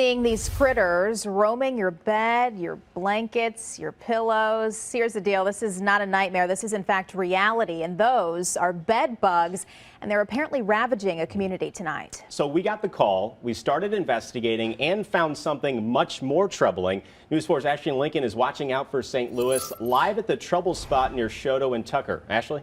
Seeing these critters roaming your bed, your blankets, your pillows. Here's the deal. This is not a nightmare. This is in fact reality, and those are bed bugs, and they're apparently ravaging a community tonight. So we got the call, we started investigating, and found something much more troubling. News 4's Ashley Lincoln is watching out for St. Louis, live at the trouble spot near Shoto and Tucker. Ashley?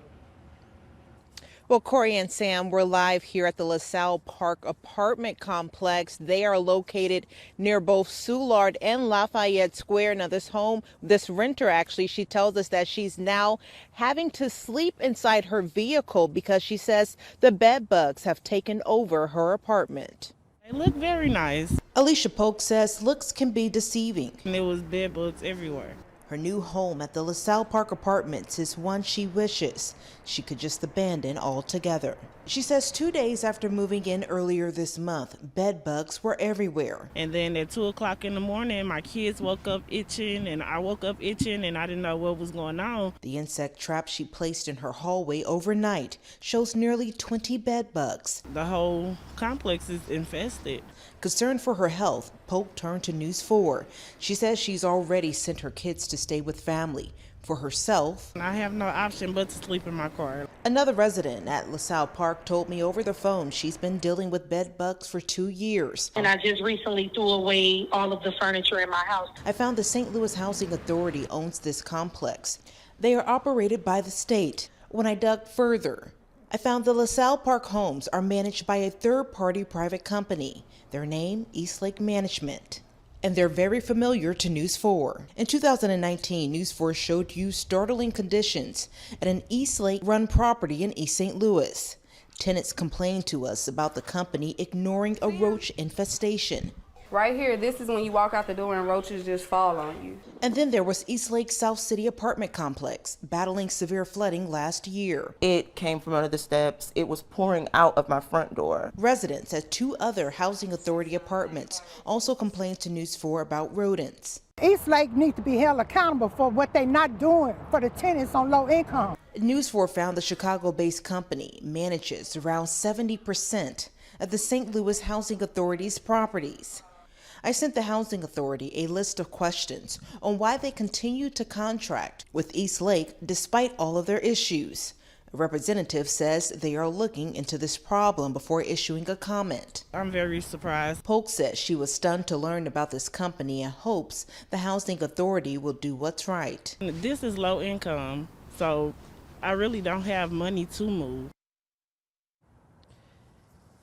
Well, Corey and Sam, we're live here at the LaSalle Park apartment complex. They are located near both Soulard and Lafayette Square. Now, this renter actually, she tells us that she's now having to sleep inside her vehicle because she says the bed bugs have taken over her apartment. They look very nice. Alicia Polk says looks can be deceiving. And there was bed bugs everywhere. Her new home at the LaSalle Park Apartments is one she wishes she could just abandon altogether. She says 2 days after moving in earlier this month, bed bugs were everywhere. And then at 2 o'clock in the morning, my kids woke up itching, and I woke up itching, and I didn't know what was going on. The insect trap she placed in her hallway overnight shows nearly 20 bed bugs. The whole complex is infested. Concerned for her health, Polk turned to News 4. She says she's already sent her kids to stay with family. For herself, I have no option but to sleep in my car. Another resident at LaSalle Park told me over the phone she's been dealing with bed bugs for 2 years. And I just recently threw away all of the furniture in my house. I found the St. Louis Housing Authority owns this complex. They are operated by the state. When I dug further, I found the LaSalle Park homes are managed by a third-party private company. Their name, Eastlake Management. And they're very familiar to News 4. In 2019, News 4 showed you startling conditions at an Eastlake-run property in East St. Louis. Tenants complained to us about the company ignoring a roach infestation. Right here, this is when you walk out the door and roaches just fall on you. And then there was Eastlake South City apartment complex, battling severe flooding last year. It came from under the steps. It was pouring out of my front door. Residents at 2 other housing authority apartments also complained to News 4 about rodents. Eastlake needs to be held accountable for what they're not doing for the tenants on low income. News 4 found the Chicago-based company manages around 70% of the St. Louis Housing Authority's properties. I sent the Housing Authority a list of questions on why they continue to contract with Eastlake despite all of their issues. A representative says they are looking into this problem before issuing a comment. I'm very surprised. Polk says she was stunned to learn about this company and hopes the Housing Authority will do what's right. This is low income, so I really don't have money to move.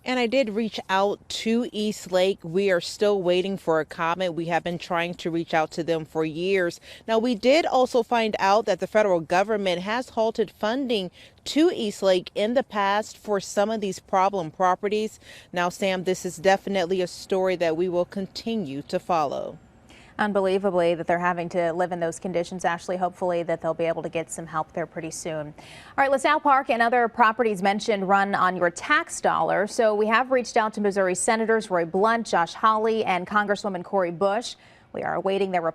And I did reach out to Eastlake. We are still waiting for a comment. We have been trying to reach out to them for years. Now, we did also find out that the federal government has halted funding to Eastlake in the past for some of these problem properties. Now, Sam, this is definitely a story that we will continue to follow. Unbelievably that they're having to live in those conditions. Ashley, hopefully that they'll be able to get some help there pretty soon. All right, LaSalle Park and other properties mentioned run on your tax dollar. So we have reached out to Missouri Senators Roy Blunt, Josh Hawley, and Congresswoman Cori Bush. We are awaiting their report.